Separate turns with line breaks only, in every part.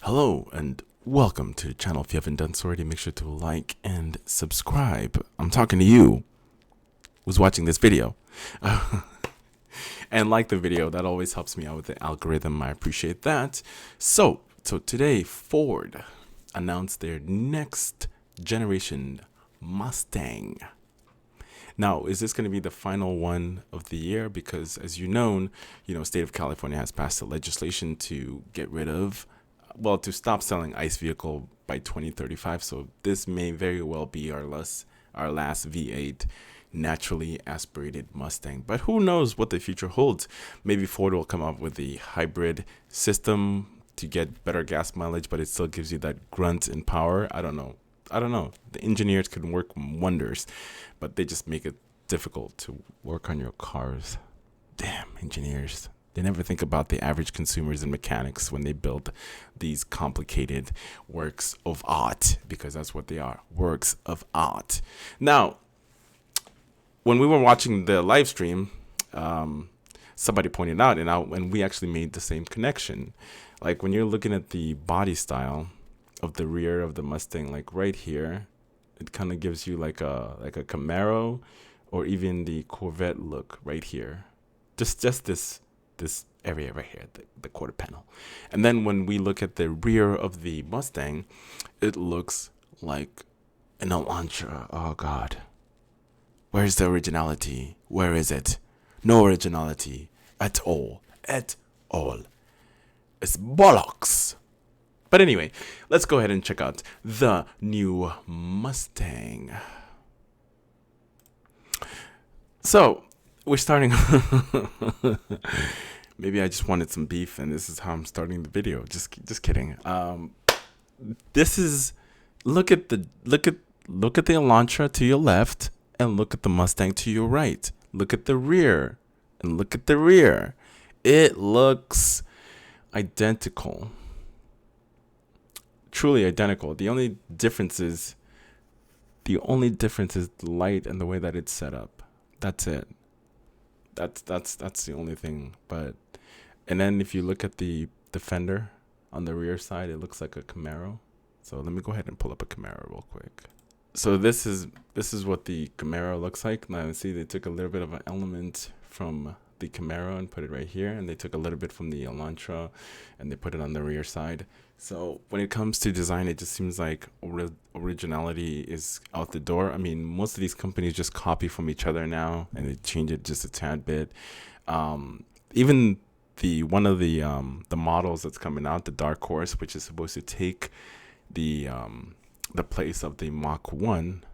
Hello and welcome to the channel. If you haven't done so already, make sure to like and subscribe. I'm talking to you who's watching this video. And like the video, that always helps me out with the algorithm. I appreciate that. So today Ford announced their next generation Mustang. Now, is this going to be the final one of the year? Because as you know, state of California has passed a legislation to get rid of, to stop selling ICE vehicle by 2035. So this may very well be our last V8 naturally aspirated Mustang. But who knows what the future holds? Maybe Ford will come up with a hybrid system to get better gas mileage, but it still gives you that grunt and power. I don't know. The engineers could work wonders, but they just make it difficult to work on your cars. Damn, engineers. They never think about the average consumers and mechanics when they build these complicated works of art, because that's what they are, works of art. Now, when we were watching the live stream, somebody pointed out, and we actually made the same connection. Like when you're looking at the body style of the rear of the Mustang, like right here, it kind of gives you like a Camaro or even the Corvette look right here. Just this area right here, the quarter panel. And then when we look at the rear of the Mustang, it looks like an Elantra. Oh God. Where's the originality? Where is it? No originality at all. At all. It's bollocks. But anyway, let's go ahead and check out the new Mustang. So, we're starting. Maybe I just wanted some beef, and this is how I'm starting the video. Just kidding. This is look at the Elantra to your left, and look at the Mustang to your right. Look at the rear, and look at the rear. It looks identical. Truly identical. The only difference is the light and the way that it's set up. That's it. That's the only thing. And then if you look at the fender on the rear side, it looks like a Camaro. So let me go ahead and pull up a Camaro real quick. So this is what the Camaro looks like. Now see, they took a little bit of an element from the Camaro and put it right here, and they took a little bit from the Elantra and they put it on the rear side. So when it comes to design, it just seems like originality is out the door. I mean, most of these companies just copy from each other now, and they change it just a tad bit. Even one of the models that's coming out, the Dark Horse, which is supposed to take the place of the Mach 1.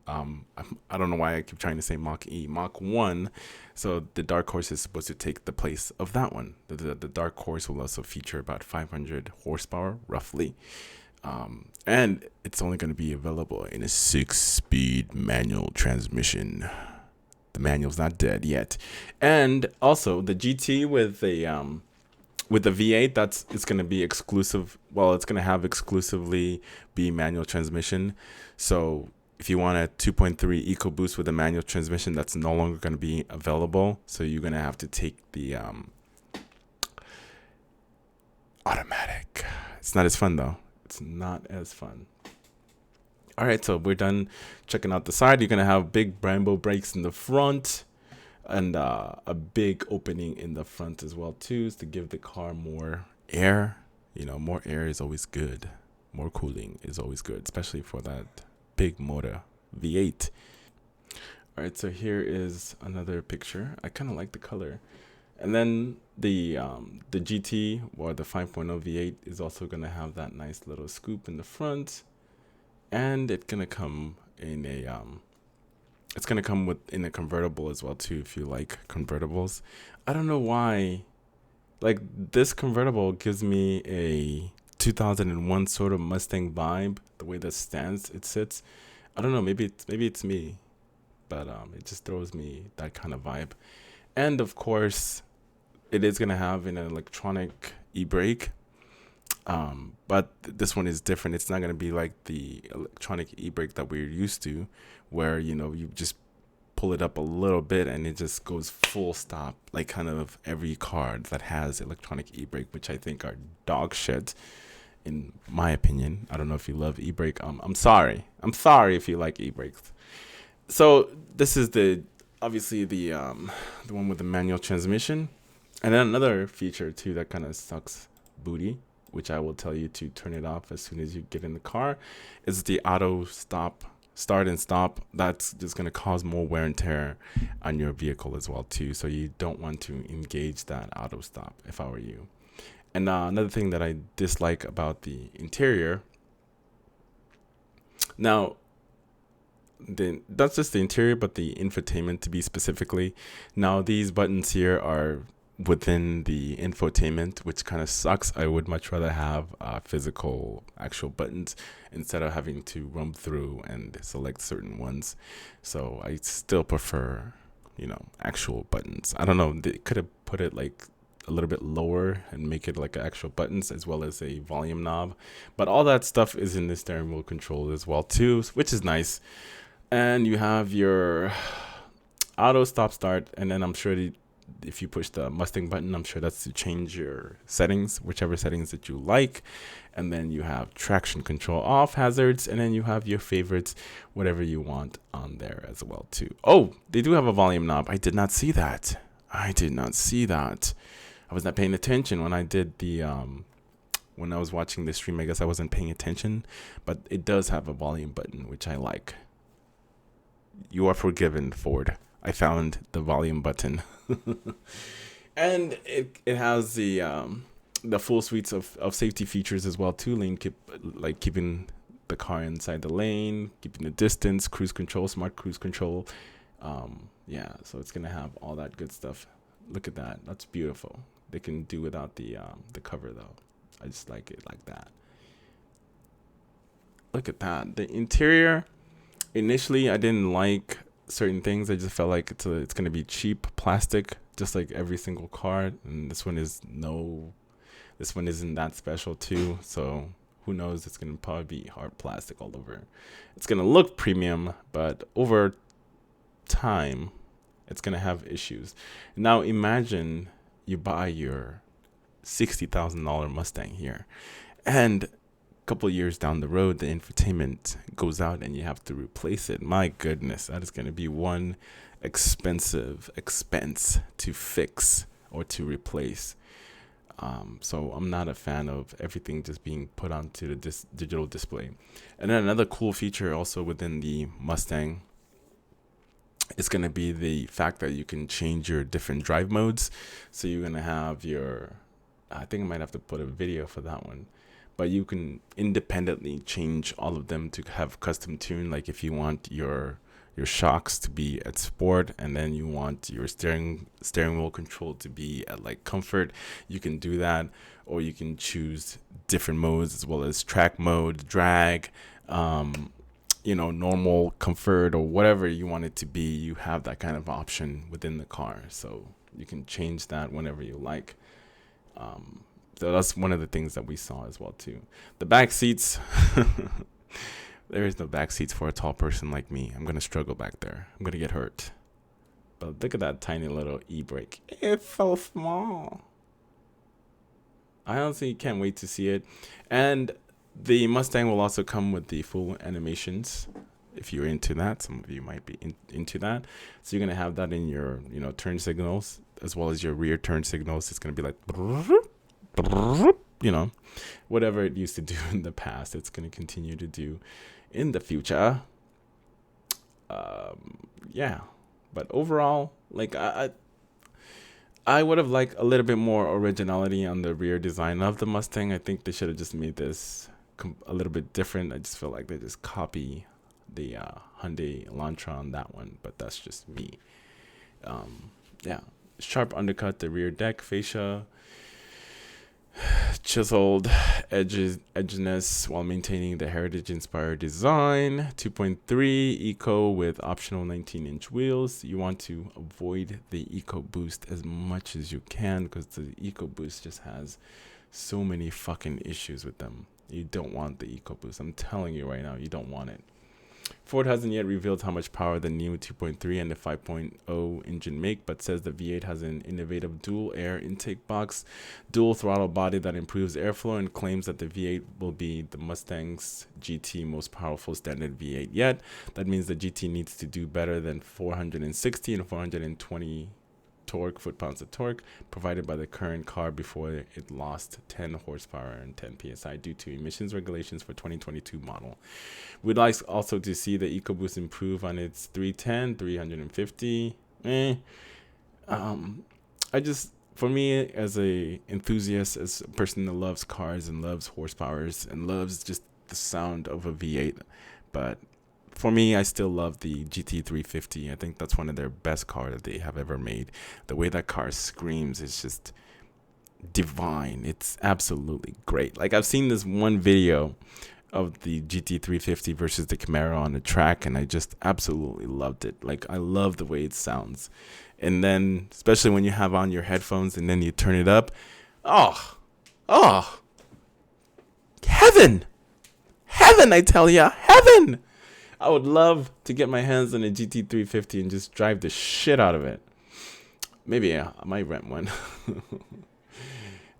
I don't know why I keep trying to say Mach 1. So the Dark Horse is supposed to take the place of that one. The Dark Horse will also feature about 500 horsepower, roughly. And it's only going to be available in a 6-speed manual transmission. The manual's not dead yet. And also the GT with the V8, it's going to be exclusive. Well, it's going to have exclusively be manual transmission. So if you want a 2.3 EcoBoost with a manual transmission, that's no longer going to be available. So you're going to have to take the automatic. It's not as fun though. It's not as fun. All right, so we're done checking out the side. You're going to have big Brembo brakes in the front and a big opening in the front as well too, to give the car more air. More air is always good. More cooling is always good, especially for that big motor V8. All right, so here is another picture. I kind of like the color. And then the GT, or the 5.0 V8, is also going to have that nice little scoop in the front, and it's going to come in a convertible as well too, if you like convertibles. I don't know why, like, this convertible gives me a 2001 sort of Mustang vibe, the way that it sits. I don't know, maybe it's me, but it just throws me that kind of vibe. And of course, it is going to have an electronic e-brake, but this one is different. It's not going to be like the electronic e-brake that we're used to, where you just pull it up a little bit and it just goes full stop, like kind of every car that has electronic e-brake, which I think are dog shit. in my opinion. I don't know if you love e-brake. I'm sorry. I'm sorry if you like e-brakes. So this is obviously the one with the manual transmission, and then another feature too that kind of sucks booty, which I will tell you to turn it off as soon as you get in the car, is the auto start and stop. That's just going to cause more wear and tear on your vehicle as well too, so you don't want to engage that auto stop if I were you. And another thing that I dislike about the interior, now that's just the interior, but the infotainment to be specifically, now these buttons here are within the infotainment, which kind of sucks. I would much rather have physical actual buttons instead of having to roam through and select certain ones. So I still prefer, actual buttons. I don't know, they could have put it like a little bit lower and make it like actual buttons, as well as a volume knob, but all that stuff is in the steering wheel control as well too, which is nice. And you have your auto stop start, and then I'm sure if you push the Mustang button, I'm sure that's to change your settings, whichever settings that you like. And then you have traction control off, hazards, and then you have your favorites, whatever you want on there as well too. Oh, they do have a volume knob. I did not see that. I was not paying attention when I did when I was watching the stream. I guess I wasn't paying attention, but it does have a volume button, which I like. You are forgiven, Ford. I found the volume button. And it has the full suites of safety features as well too. Keeping the car inside the lane, keeping the distance, cruise control, smart cruise control. So it's gonna have all that good stuff. Look at that. That's beautiful. They can do without the cover though. I just like it like that. Look at that. The interior, initially I didn't like certain things. I just felt like it's gonna be cheap plastic, just like every single car. And this one isn't that special too. So who knows? It's gonna probably be hard plastic all over. It's gonna look premium, but over time, it's gonna have issues. Now imagine you buy your $60,000 Mustang here, and a couple years down the road, the infotainment goes out and you have to replace it. My goodness, that is going to be one expense to fix or to replace. So I'm not a fan of everything just being put onto the digital display. And then another cool feature also within the Mustang, it's going to be the fact that you can change your different drive modes. So you're going to have I think I might have to put a video for that one, but you can independently change all of them to have custom tune. Like if you want your shocks to be at sport, and then you want your steering wheel control to be at like comfort, you can do that. Or you can choose different modes as well as track mode, drag, normal, comfort, or whatever you want it to be. You have that kind of option within the car, so you can change that whenever you like. So that's one of the things that we saw as well too. The back seats, there is no back seats for a tall person like me. I'm gonna struggle back there. I'm gonna get hurt. But look at that tiny little e-brake. It's so small. I honestly can't wait to see it. And the Mustang will also come with the full animations. If you're into that, some of you might be into that. So you're gonna have that in your, turn signals, as well as your rear turn signals. It's gonna be like, whatever it used to do in the past, it's gonna continue to do in the future. But overall, like I would have liked a little bit more originality on the rear design of the Mustang. I think they should have just made this a little bit different. I just feel like they just copy the Hyundai Elantra on that one, but that's just me. Sharp undercut, the rear deck fascia, chiseled edginess while maintaining the heritage-inspired design. 2.3 Eco with optional 19-inch wheels. You want to avoid the EcoBoost as much as you can, because the EcoBoost just has so many fucking issues with them. You don't want the EcoBoost. I'm telling you right now, you don't want it. Ford hasn't yet revealed how much power the new 2.3 and the 5.0 engine make, but says the V8 has an innovative dual air intake box, dual throttle body that improves airflow, and claims that the V8 will be the Mustang's GT most powerful standard V8 yet. That means the GT needs to do better than 460 and 420 torque, foot-pounds of torque, provided by the current car before it lost 10 horsepower and 10 psi due to emissions regulations for 2022 model. We'd like also to see the EcoBoost improve on its 310, 350. For me, as a enthusiast, as a person that loves cars and loves horsepowers and loves just the sound of a V8, but for me, I still love the GT350. I think that's one of their best cars that they have ever made. The way that car screams is just divine. It's absolutely great. Like, I've seen this one video of the GT350 versus the Camaro on the track, and I just absolutely loved it. Like, I love the way it sounds. And then, especially when you have on your headphones and then you turn it up, oh, heaven, I tell ya, heaven. I would love to get my hands on a GT350 and just drive the shit out of it. Maybe I might rent one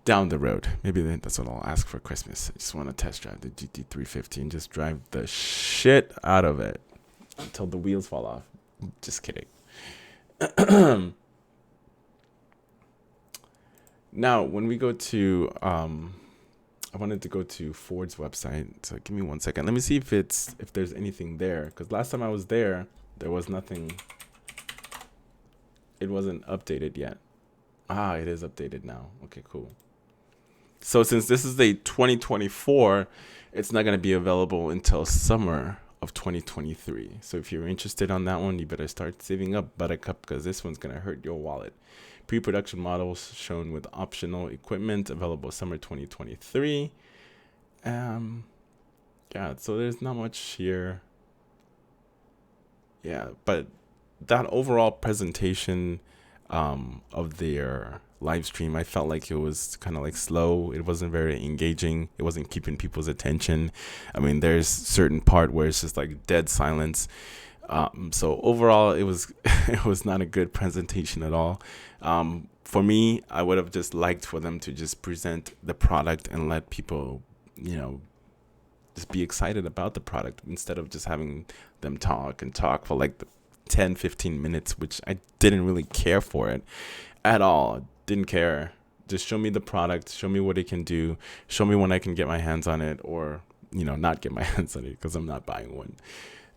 down the road. Maybe that's what I'll ask for Christmas. I just want to test drive the GT350 and just drive the shit out of it until the wheels fall off. Just kidding. Now, when we go to I wanted to go to Ford's website, so give me 1 second. Let me see if there's anything there, because last time I was there was nothing. It wasn't updated yet. It is updated now. Okay, cool. So since this is a 2024, it's not going to be available until summer of 2023. So if you're interested on that one, you better start saving up, buttercup, because this one's going to hurt your wallet. Pre-production models shown with optional equipment available summer 2023. So there's not much here. Yeah, but that overall presentation of their live stream, I felt like it was kind of like slow. It wasn't very engaging. It wasn't keeping people's attention. I mean, there's certain part where it's just like dead silence. So overall, it was it was not a good presentation at all. For me, I would have just liked for them to just present the product and let people, just be excited about the product instead of just having them talk for like 10-15 minutes, which I didn't really care for it at all. Didn't care. Just show me the product, show me what it can do, show me when I can get my hands on it, or not get my hands on it, because I'm not buying one.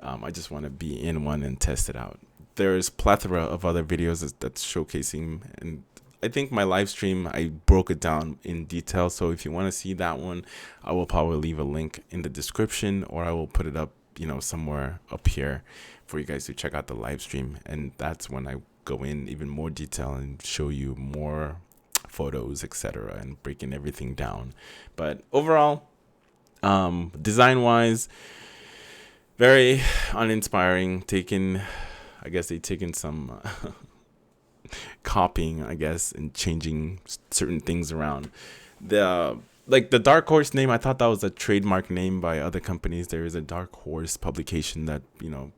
I just want to be in one and test it out. There's plethora of other videos that's showcasing, and I think my live stream, I broke it down in detail. So if you want to see that one, I will probably leave a link in the description, or I will put it up, somewhere up here for you guys to check out the live stream. And that's when I go in even more detail and show you more photos, etc., and breaking everything down. But overall, design wise, very uninspiring. I guess they've taken some copying, and changing certain things around. The Dark Horse name, I thought that was a trademark name by other companies. There is a Dark Horse publication that,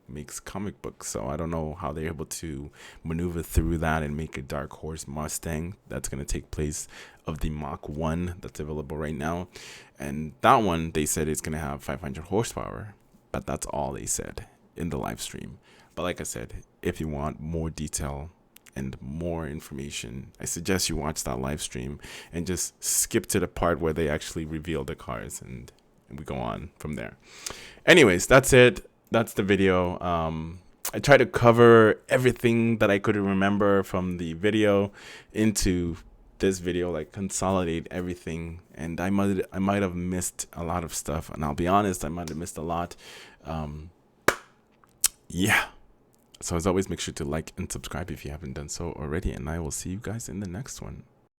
makes comic books. So I don't know how they're able to maneuver through that and make a Dark Horse Mustang that's going to take place of the Mach 1 that's available right now. And that one, they said it's going to have 500 horsepower. But that's all they said in the live stream. But like I said, if you want more detail and more information, I suggest you watch that live stream and just skip to the part where they actually reveal the cars, and we go on from there. Anyways, that's it. That's the video. I tried to cover everything that I could remember from the video into this video, like consolidate everything, and I might have missed a lot of stuff, and I'll be honest, I might have missed a lot. So as always, make sure to like and subscribe if you haven't done so already, and I will see you guys in the next one.